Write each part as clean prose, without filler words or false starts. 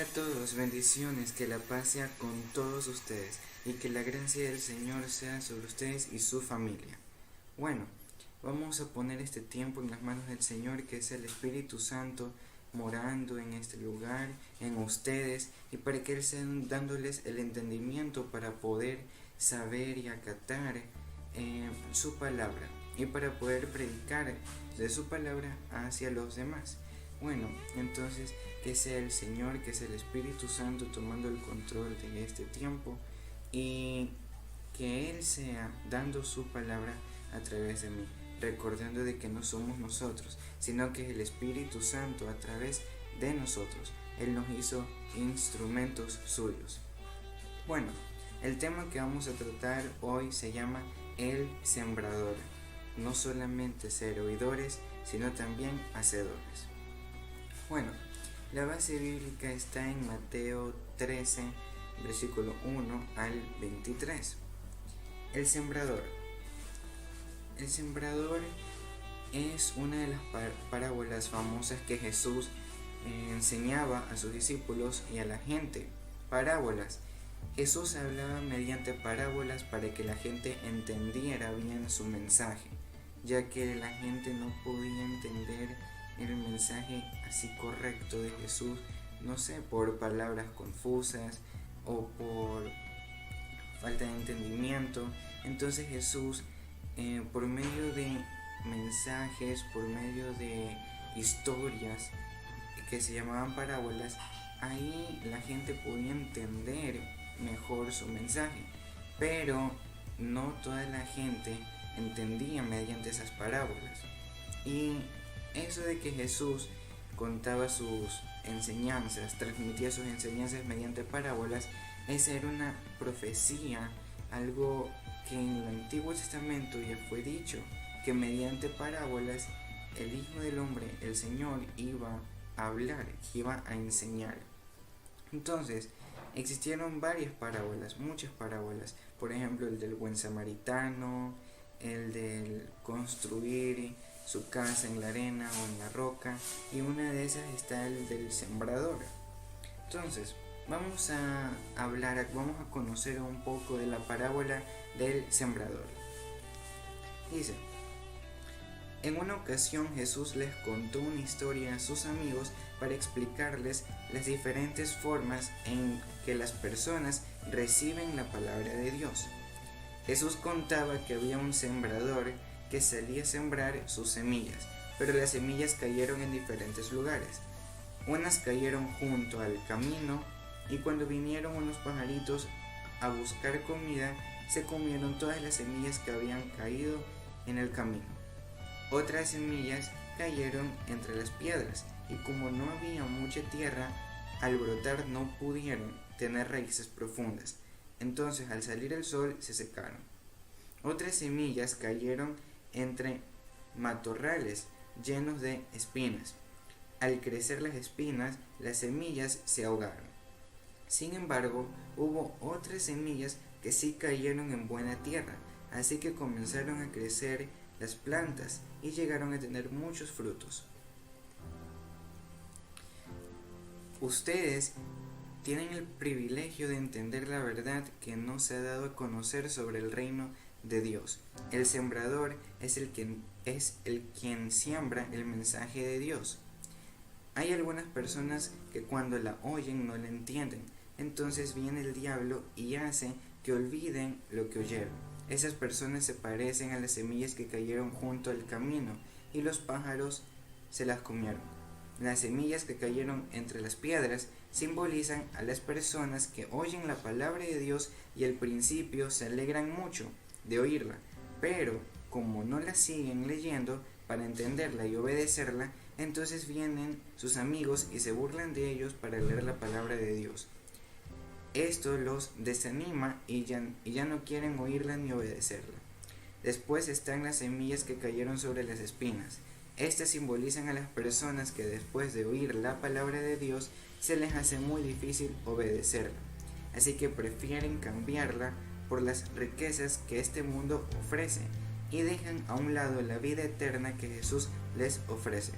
Hola a todos, bendiciones, que la paz sea con todos ustedes y que la gracia del Señor sea sobre ustedes y su familia. Bueno, vamos a poner este tiempo en las manos del Señor, que es el Espíritu Santo morando en este lugar, en ustedes, y para que Él sea dándoles el entendimiento para poder saber y acatar su palabra y para poder predicar de su palabra hacia los demás. Bueno, entonces que sea el Señor, que sea el Espíritu Santo tomando el control de este tiempo y que Él sea dando su palabra a través de mí, recordando de que no somos nosotros, sino que es el Espíritu Santo a través de nosotros. Él nos hizo instrumentos suyos. Bueno, el tema que vamos a tratar hoy se llama el sembrador. No solamente ser oidores, sino también hacedores. Bueno, la base bíblica está en Mateo 13, versículo 1 al 23. El sembrador. El sembrador es una de las parábolas famosas que Jesús enseñaba a sus discípulos y a la gente. Parábolas. Jesús hablaba mediante parábolas para que la gente entendiera bien su mensaje, ya que la gente no podía entender el mensaje así correcto de Jesús, no sé, por palabras confusas o por falta de entendimiento. Entonces Jesús, por medio de mensajes, por medio de historias que se llamaban parábolas, ahí la gente podía entender mejor su mensaje, pero no toda la gente entendía mediante esas parábolas. Y eso de que Jesús contaba sus enseñanzas, transmitía sus enseñanzas mediante parábolas, esa era una profecía, algo que en el Antiguo Testamento ya fue dicho, que mediante parábolas el Hijo del Hombre, el Señor, iba a hablar, iba a enseñar. Entonces, existieron varias parábolas, muchas parábolas, por ejemplo el del buen samaritano, el del construir su casa en la arena o en la roca, y una de esas está el del sembrador. Entonces, vamos a hablar, vamos a conocer un poco de la parábola del sembrador. Dice: en una ocasión Jesús les contó una historia a sus amigos para explicarles las diferentes formas en que las personas reciben la palabra de Dios. Jesús contaba que había un sembrador que salía a sembrar sus semillas, pero las semillas cayeron en diferentes lugares. Unas cayeron junto al camino, y cuando vinieron unos pajaritos a buscar comida, se comieron todas las semillas que habían caído en el camino. Otras semillas cayeron entre las piedras, y como no había mucha tierra, al brotar no pudieron tener raíces profundas. Entonces, al salir el sol, se secaron. Otras semillas cayeron entre matorrales llenos de espinas. Al crecer las espinas, las semillas se ahogaron. Sin embargo, hubo otras semillas que sí cayeron en buena tierra, así que comenzaron a crecer las plantas y llegaron a tener muchos frutos. Ustedes tienen el privilegio de entender la verdad que no se ha dado a conocer sobre el reino de Dios. El sembrador es el quien siembra el mensaje de Dios. Hay algunas personas que cuando la oyen no la entienden, entonces viene el diablo y hace que olviden lo que oyeron. Esas personas se parecen a las semillas que cayeron junto al camino y los pájaros se las comieron. Las semillas que cayeron entre las piedras simbolizan a las personas que oyen la palabra de Dios y al principio se alegran mucho de oírla, pero como no la siguen leyendo para entenderla y obedecerla, entonces vienen sus amigos y se burlan de ellos para leer la palabra de Dios. Esto los desanima y ya no quieren oírla ni obedecerla. Después están las semillas que cayeron sobre las espinas. Estas simbolizan a las personas que después de oír la palabra de Dios se les hace muy difícil obedecerla, así que prefieren cambiarla por las riquezas que este mundo ofrece y dejan a un lado la vida eterna que Jesús les ofrece.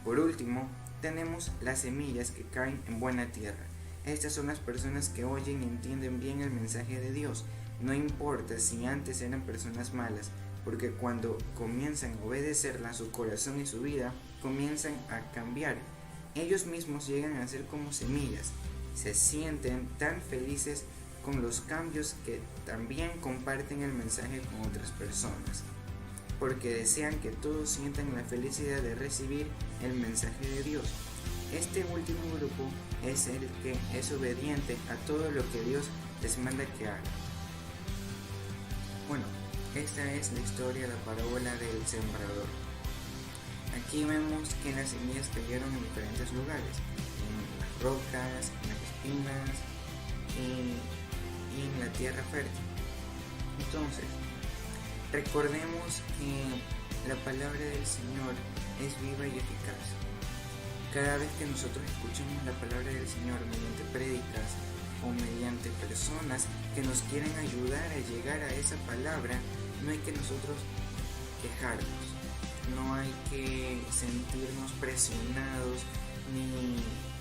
Por último, tenemos las semillas que caen en buena tierra. Estas son las personas que oyen y entienden bien el mensaje de Dios. No importa si antes eran personas malas, porque cuando comienzan a obedecerla, su corazón y su vida comienzan a cambiar. Ellos mismos llegan a ser como semillas. Se sienten tan felices con los cambios que también comparten el mensaje con otras personas, porque desean que todos sientan la felicidad de recibir el mensaje de Dios. Este último grupo es el que es obediente a todo lo que Dios les manda que hagan. Bueno, esta es la historia, la parábola del sembrador. Aquí vemos que las semillas cayeron en diferentes lugares, en las rocas, en las espinas y en la tierra fértil. Entonces, recordemos que la palabra del Señor es viva y eficaz. Cada vez que nosotros escuchamos la palabra del Señor mediante prédicas o mediante personas que nos quieren ayudar a llegar a esa palabra, no hay que nosotros quejarnos, no hay que sentirnos presionados ni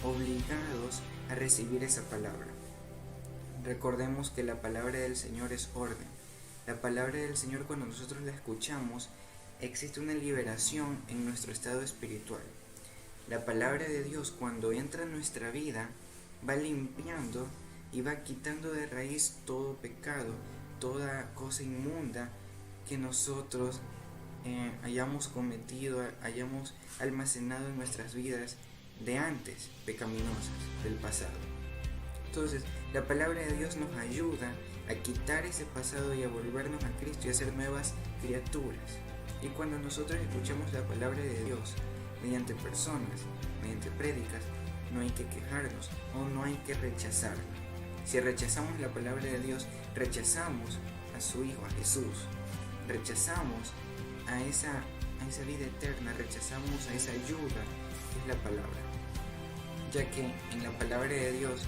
obligados a recibir esa palabra. Recordemos que la palabra del Señor es orden. La palabra del Señor, cuando nosotros la escuchamos, existe una liberación en nuestro estado espiritual. La palabra de Dios, cuando entra en nuestra vida, va limpiando y va quitando de raíz todo pecado, toda cosa inmunda que nosotros hayamos cometido, hayamos almacenado en nuestras vidas de antes, pecaminosas, del pasado. Entonces, la palabra de Dios nos ayuda a quitar ese pasado y a volvernos a Cristo y a ser nuevas criaturas. Y cuando nosotros escuchamos la palabra de Dios mediante personas, mediante prédicas, no hay que quejarnos o no hay que rechazarla. Si rechazamos la palabra de Dios, rechazamos a su Hijo, a Jesús, rechazamos a esa vida eterna, rechazamos a esa ayuda que es la palabra, ya que en la palabra de Dios,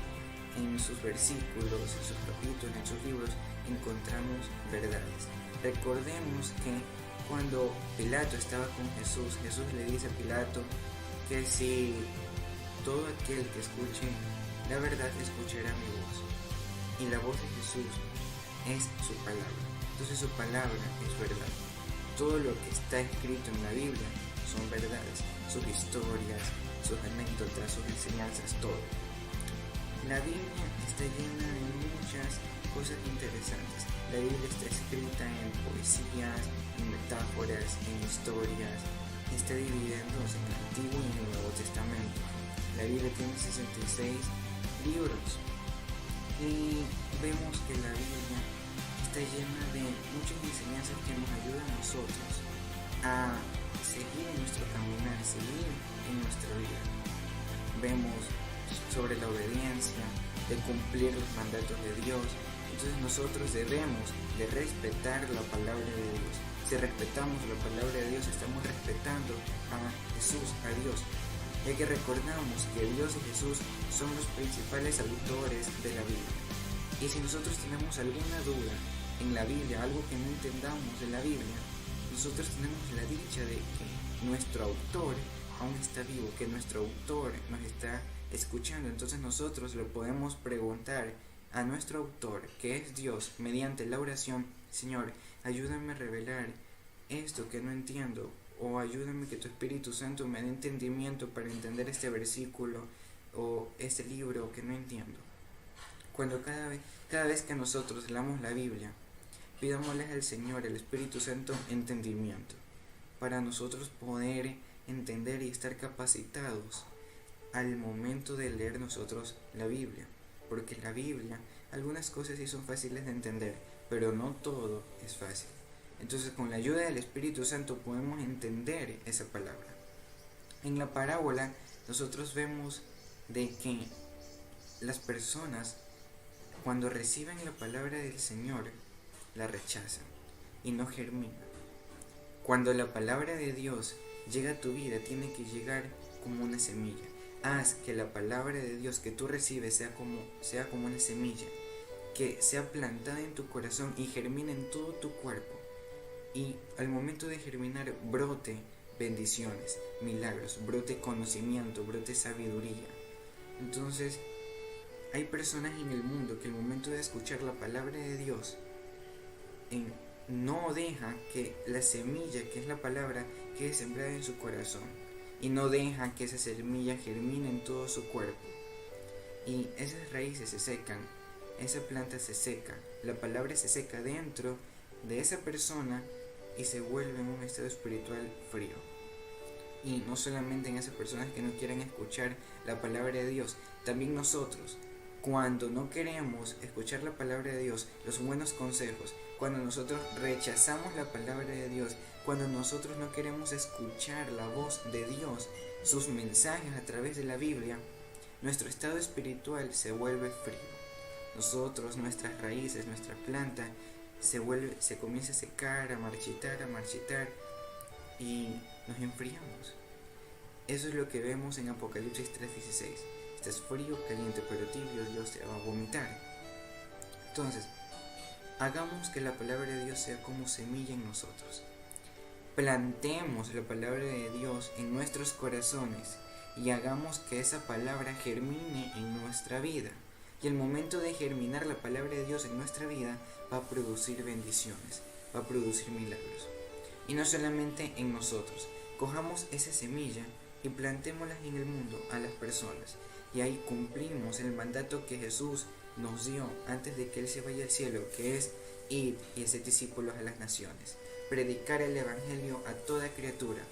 en sus versículos, en sus capítulos, en sus libros, encontramos verdades. Recordemos que cuando Pilato estaba con Jesús, Jesús le dice a Pilato que si todo aquel que escuche la verdad escuchará mi voz. Y la voz de Jesús es su palabra. Entonces su palabra es verdad. Todo lo que está escrito en la Biblia son verdades. Sus historias, sus anécdotas, sus enseñanzas, todo. La Biblia está llena de muchas cosas interesantes. La Biblia está escrita en poesías, en metáforas, en historias. Está dividida en dos, en el Antiguo y en el Nuevo Testamento. La Biblia tiene 66 libros y vemos que la Biblia está llena de muchas enseñanzas que nos ayudan a nosotros a seguir en nuestro caminar, seguir en nuestra vida. Vemos sobre la obediencia, de cumplir los mandatos de Dios. Entonces nosotros debemos de respetar la palabra de Dios. Si respetamos la palabra de Dios, estamos respetando a Jesús, a Dios, ya que recordamos que Dios y Jesús son los principales autores de la Biblia. Y si nosotros tenemos alguna duda en la Biblia, algo que no entendamos de la Biblia, nosotros tenemos la dicha de que nuestro autor aún está vivo, que nuestro autor nos está escuchando. Entonces nosotros le podemos preguntar a nuestro autor, que es Dios, mediante la oración: Señor, ayúdame a revelar esto que no entiendo, o ayúdame que tu Espíritu Santo me dé entendimiento para entender este versículo o este libro que no entiendo. Cuando cada vez que nosotros leamos la Biblia, pidámosle al Señor, el Espíritu Santo, entendimiento para nosotros poder entender y estar capacitados al momento de leer nosotros la Biblia, porque la Biblia, algunas cosas sí son fáciles de entender, pero no todo es fácil. Entonces, con la ayuda del Espíritu Santo podemos entender esa palabra. En la parábola nosotros vemos de que las personas, cuando reciben la palabra del Señor, la rechazan y no germinan. Cuando la palabra de Dios llega a tu vida, tiene que llegar como una semilla. Haz que la palabra de Dios que tú recibes sea como una semilla, que sea plantada en tu corazón y germine en todo tu cuerpo. Y al momento de germinar, brote bendiciones, milagros, brote conocimiento, brote sabiduría. Entonces, hay personas en el mundo que al momento de escuchar la palabra de Dios no deja que la semilla, que es la palabra, quede sembrada en su corazón, y no deja que esa semilla germine en todo su cuerpo, y esas raíces se secan, esa planta se seca, la palabra se seca dentro de esa persona y se vuelve en un estado espiritual frío. Y no solamente en esas personas que no quieren escuchar la palabra de Dios, también nosotros, cuando no queremos escuchar la palabra de Dios, los buenos consejos, cuando nosotros rechazamos la palabra de Dios, cuando nosotros no queremos escuchar la voz de Dios, sus mensajes a través de la Biblia, nuestro estado espiritual se vuelve frío. Nosotros, nuestras raíces, nuestra planta se comienza a secar, a marchitar y nos enfriamos. Eso es lo que vemos en Apocalipsis 3:16. Estás frío, caliente, pero tibio, Dios te va a vomitar. Entonces, hagamos que la palabra de Dios sea como semilla en nosotros. Plantemos la palabra de Dios en nuestros corazones y hagamos que esa palabra germine en nuestra vida. Y el momento de germinar la palabra de Dios en nuestra vida va a producir bendiciones, va a producir milagros. Y no solamente en nosotros, cojamos esa semilla y plantémosla en el mundo a las personas. Y ahí cumplimos el mandato que Jesús nos dio antes de que Él se vaya al cielo, que es ir y hacer discípulos a las naciones, predicar el evangelio a toda criatura.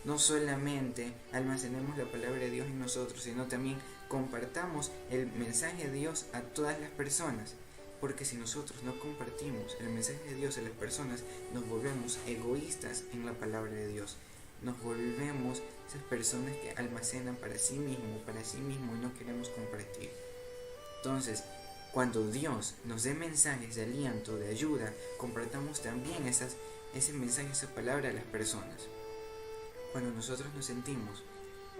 No solamente almacenemos la palabra de Dios en nosotros, sino también compartamos el mensaje de Dios a todas las personas. Porque si nosotros no compartimos el mensaje de Dios a las personas, nos volvemos egoístas en la palabra de Dios. Nos volvemos esas personas que almacenan para sí mismo y no queremos compartir. Entonces, cuando Dios nos dé mensajes de aliento, de ayuda, compartamos también ese mensaje, esa palabra a las personas. Cuando nosotros nos sentimos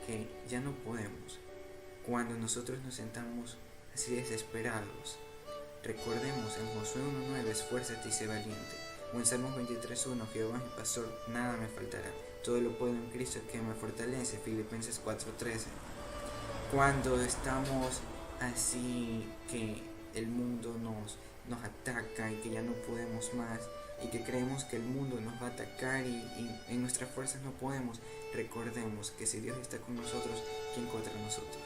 que ya no podemos, cuando nosotros nos sentamos así desesperados, recordemos en Josué 1:9, esfuérzate y sé valiente. O en Salmos 23:1, Jehová es mi pastor, nada me faltará. Todo lo puedo en Cristo que me fortalece. Filipenses 4:13. Cuando estamos así que el mundo nos ataca y que ya no podemos más y que creemos que el mundo nos va a atacar y en nuestras fuerzas no podemos, recordemos que si Dios está con nosotros, ¿quién contra nosotros?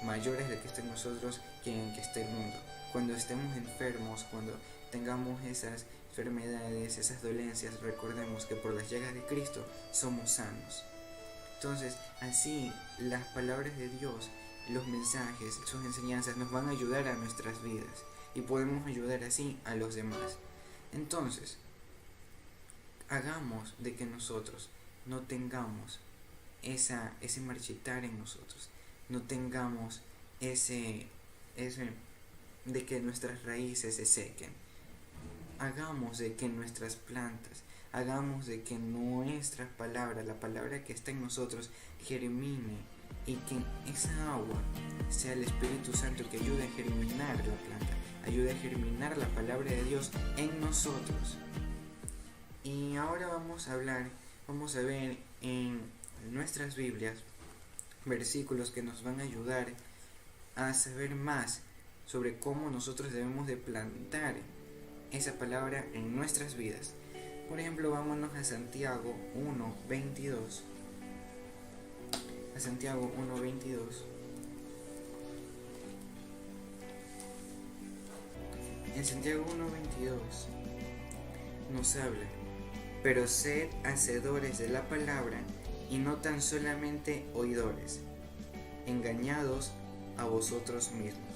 Mayor es el que está en nosotros que en el que está el mundo. Cuando estemos enfermos, cuando tengamos esas enfermedades, esas dolencias, recordemos que por las llagas de Cristo somos sanos. Entonces, así las palabras de Dios, los mensajes, sus enseñanzas nos van a ayudar a nuestras vidas y podemos ayudar así a los demás. Entonces, hagamos de que nosotros no tengamos ese marchitar en nosotros, no tengamos ese de que nuestras raíces se sequen. Hagamos de que nuestras plantas, hagamos de que nuestras palabras, la palabra que está en nosotros, germine y que esa agua sea el Espíritu Santo que ayude a germinar la planta, ayude a germinar la palabra de Dios en nosotros. Y ahora vamos a ver en nuestras Biblias versículos que nos van a ayudar a saber más sobre cómo nosotros debemos de plantar esa palabra en nuestras vidas. Por ejemplo, vámonos a Santiago 1:22. A Santiago 1:22. En Santiago 1:22 nos habla: pero sed hacedores de la palabra y no tan solamente oidores, engañados a vosotros mismos.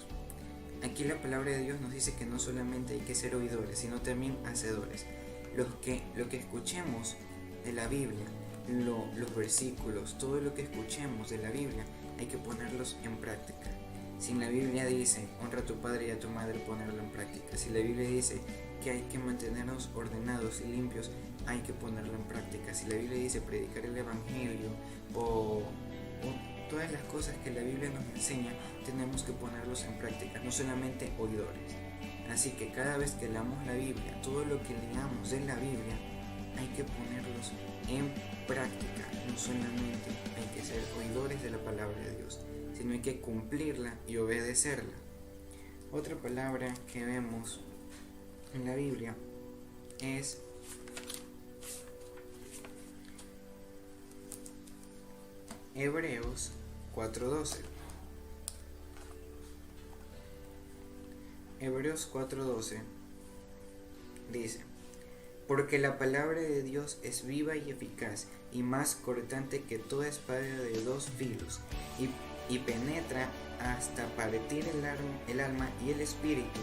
Aquí la palabra de Dios nos dice que no solamente hay que ser oidores, sino también hacedores. Lo que escuchemos de la Biblia, los versículos, todo lo que escuchemos de la Biblia, hay que ponerlos en práctica. Si la Biblia dice, honra a tu padre y a tu madre, ponerlo en práctica. Si la Biblia dice que hay que mantenernos ordenados y limpios, hay que ponerlo en práctica. Si la Biblia dice predicar el evangelio o todas las cosas que la Biblia nos enseña, tenemos que ponerlos en práctica, no solamente oidores. Así que cada vez que leamos la Biblia, todo lo que leamos de la Biblia, hay que ponerlos en práctica. No solamente hay que ser oidores de la palabra de Dios, sino hay que cumplirla y obedecerla. Otra palabra que vemos en la Biblia es Hebreos 4:12. Hebreos 4:12 dice: porque la palabra de Dios es viva y eficaz y más cortante que toda espada de dos filos y penetra hasta partir el alma y el espíritu,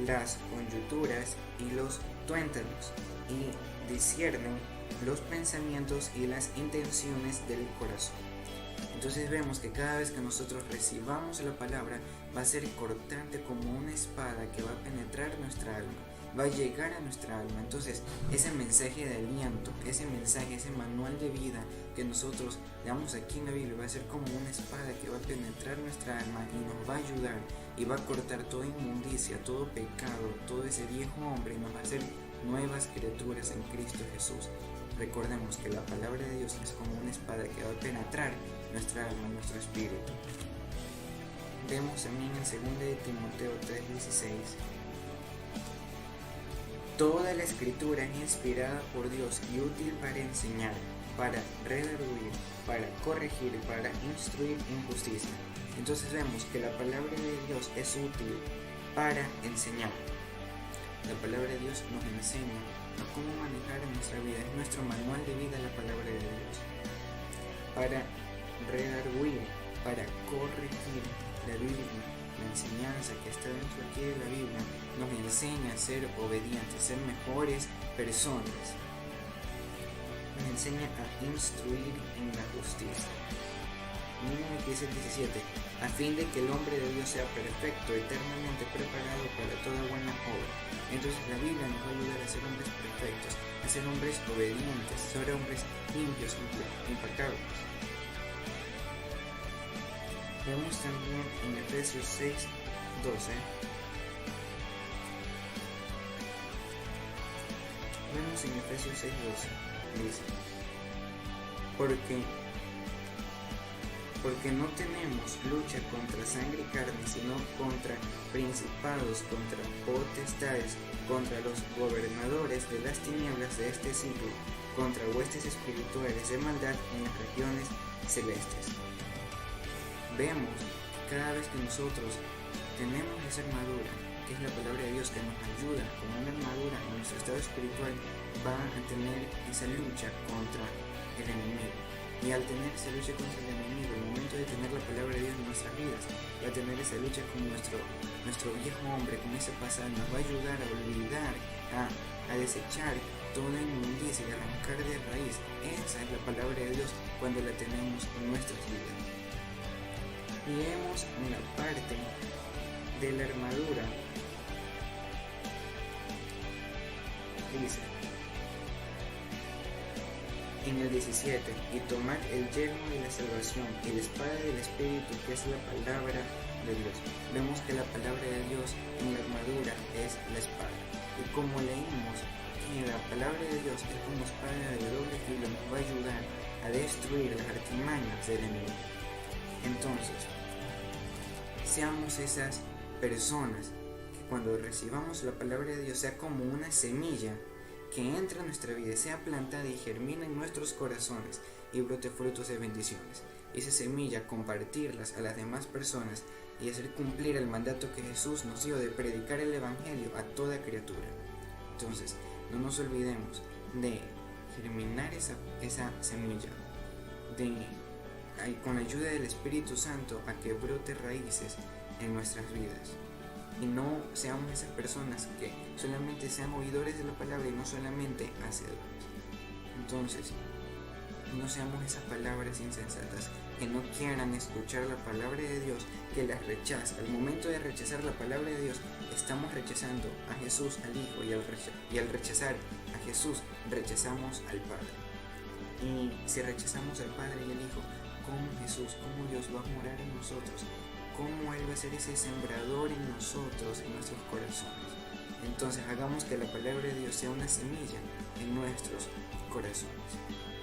las coyunturas y los tuétanos, y discierne los pensamientos y las intenciones del corazón. Entonces vemos que cada vez que nosotros recibamos la palabra va a ser cortante como una espada que va a penetrar nuestra alma, va a llegar a nuestra alma. Entonces ese mensaje de aliento, ese mensaje, ese manual de vida que nosotros damos aquí en la Biblia va a ser como una espada que va a penetrar nuestra alma y nos va a ayudar y va a cortar toda inmundicia, todo pecado, todo ese viejo hombre, y nos va a hacer nuevas criaturas en Cristo Jesús. Recordemos que la palabra de Dios es como una espada que va a penetrar nuestra alma, nuestro espíritu. Vemos también en 2 de Timoteo 3:16: toda la escritura es inspirada por Dios y útil para enseñar, para redarguir, para corregir, para instruir en justicia. Entonces vemos que la palabra de Dios es útil para enseñar. La palabra de Dios nos enseña a cómo manejar en nuestra vida. Es nuestro manual de vida la palabra de Dios. Para redarguir, para corregir. La Biblia, la enseñanza que está dentro aquí de la Biblia, nos enseña a ser obedientes, a ser mejores personas. Nos enseña a instruir en la justicia. Miren lo que dice el 17: a fin de que el hombre de Dios sea perfecto, eternamente preparado para toda buena obra. Entonces la Biblia nos va a ayudar a ser hombres perfectos, a ser hombres obedientes, a ser hombres limpios, impecables. Vemos también en Efesios 6:12. Vemos en Efesios 6:12. Dice: porque no tenemos lucha contra sangre y carne, sino contra principados, contra potestades, contra los gobernadores de las tinieblas de este siglo, contra huestes espirituales de maldad en las regiones celestes. Vemos que cada vez que nosotros tenemos esa armadura, que es la palabra de Dios, que nos ayuda como una armadura en nuestro estado espiritual, va a tener esa lucha contra el enemigo. Y al tener esa lucha contra el enemigo, al momento de tener la palabra de Dios en nuestras vidas, va a tener esa lucha con nuestro viejo hombre, con ese pasado. Nos va a ayudar a olvidar, a desechar toda inmundicia y arrancar de raíz. Esa es la palabra de Dios cuando la tenemos en nuestras vidas. Y vemos en la parte de la armadura, dice en el 17: y tomar el yelmo de la salvación y la espada del Espíritu, que es la palabra de Dios. Vemos que la palabra de Dios en la armadura es la espada. Y como leímos que la palabra de Dios es como espada de doble filo, nos va a ayudar a destruir las artimañas del enemigo. Entonces, seamos esas personas que cuando recibamos la palabra de Dios sea como una semilla que entra en nuestra vida, sea plantada y germina en nuestros corazones y brote frutos de bendiciones. Esa semilla, compartirlas a las demás personas y hacer cumplir el mandato que Jesús nos dio de predicar el evangelio a toda criatura. Entonces, no nos olvidemos de germinar esa semilla, con la ayuda del Espíritu Santo, a que brote raíces en nuestras vidas. Y no seamos esas personas que solamente sean oidores de la palabra y no solamente hacedores. Entonces, no seamos esas palabras insensatas que no quieran escuchar la palabra de Dios, que las rechaza. Al momento de rechazar la palabra de Dios, estamos rechazando a Jesús, al Hijo, y al rechazar a Jesús, rechazamos al Padre. Y si rechazamos al Padre y al Hijo, ¿cómo Jesús, cómo Dios va a morar en nosotros? ¿Cómo Él va a ser ese sembrador en nosotros, en nuestros corazones? Entonces hagamos que la palabra de Dios sea una semilla en nuestros corazones.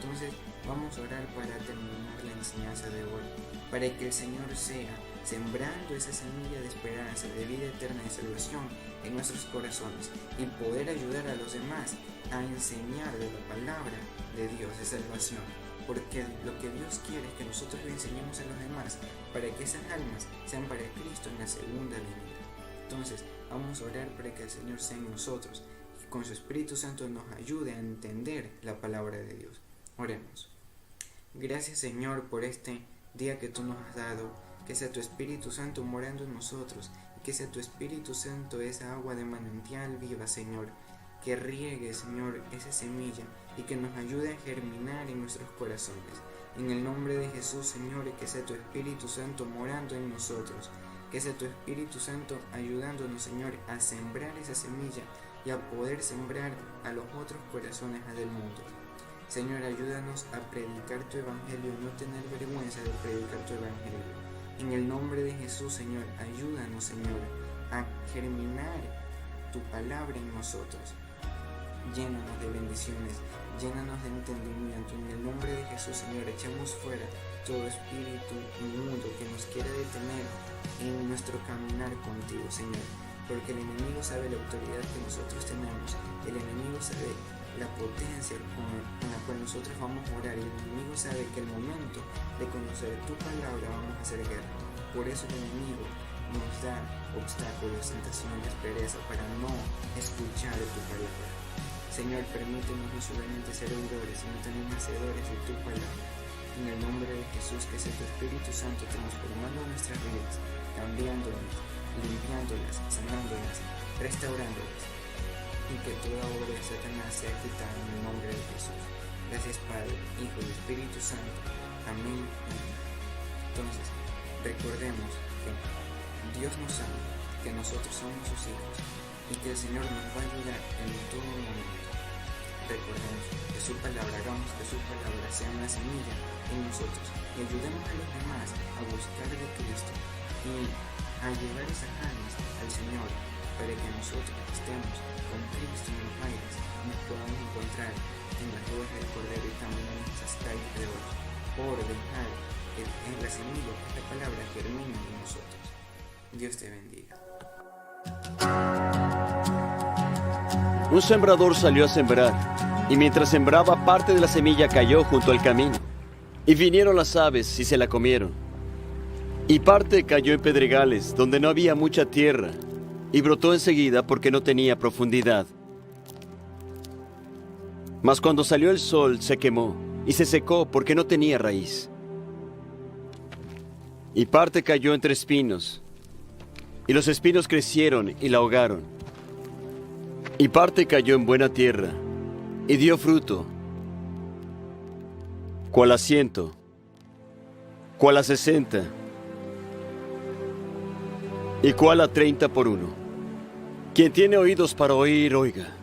Entonces vamos a orar para terminar la enseñanza de hoy, para que el Señor sea sembrando esa semilla de esperanza, de vida eterna, de salvación en nuestros corazones y poder ayudar a los demás a enseñar de la palabra de Dios de salvación, porque lo que Dios quiere es que nosotros le enseñemos a los demás para que esas almas sean para Cristo en la segunda venida. Entonces vamos a orar para que el Señor sea en nosotros y con su Espíritu Santo nos ayude a entender la palabra de Dios. Oremos. Gracias, Señor, por este día que tú nos has dado, que sea tu Espíritu Santo morando en nosotros, y que sea tu Espíritu Santo esa agua de manantial viva, Señor, que riegue, Señor, esa semilla y que nos ayude a germinar en nuestros corazones. En el nombre de Jesús, Señor, y que sea tu Espíritu Santo morando en nosotros, que sea tu Espíritu Santo ayudándonos, Señor, a sembrar esa semilla y a poder sembrar a los otros corazones del mundo. Señor, ayúdanos a predicar tu evangelio, no tener vergüenza de predicar tu evangelio. En el nombre de Jesús, Señor, ayúdanos, Señor, a germinar tu palabra en nosotros. Llénanos de bendiciones, llénanos de entendimiento. En el nombre de Jesús, Señor, echamos fuera todo espíritu inmundo que nos quiera detener en nuestro caminar contigo, Señor. Porque el enemigo sabe la autoridad que nosotros tenemos, el enemigo sabe la potencia con la cual nosotros vamos a orar, y el enemigo sabe que el momento de conocer tu palabra vamos a hacer guerra. Por eso el enemigo nos da obstáculos, tentaciones, pereza para no escuchar tu palabra. Señor, permítenos no solamente ser oidores, sino también hacedores de tu palabra. En el nombre de Jesús, que sea tu Espíritu Santo transformando nuestras vidas, cambiándolas, limpiándolas, sanándolas, restaurándolas, y que toda obra de Satanás sea quitada en el nombre de Jesús. Gracias, Padre, Hijo y Espíritu Santo. Amén. Entonces, recordemos que Dios nos ama, que nosotros somos sus hijos y que el Señor nos va a ayudar en todo momento. Recordemos que su palabra, hagamos que su palabra sea una semilla en nosotros y ayudemos a los demás a buscar de Cristo y a llevar esas almas al Señor, para que nosotros estemos con Cristo en los aires y nos podamos encontrar en las ruedas del Cordero y también en nuestras calles de hoy, por dejar que en la semilla esta palabra germine en nosotros. Dios te bendiga. Un sembrador salió a sembrar, y mientras sembraba, parte de la semilla cayó junto al camino, y vinieron las aves y se la comieron. Y parte cayó en pedregales, donde no había mucha tierra, y brotó enseguida porque no tenía profundidad. Mas cuando salió el sol se quemó, y se secó porque no tenía raíz. Y parte cayó entre espinos, y los espinos crecieron y la ahogaron. Y parte cayó en buena tierra, y dio fruto, cuál a 100, cuál a 60, y cuál a 30 por uno. Quien tiene oídos para oír, oiga.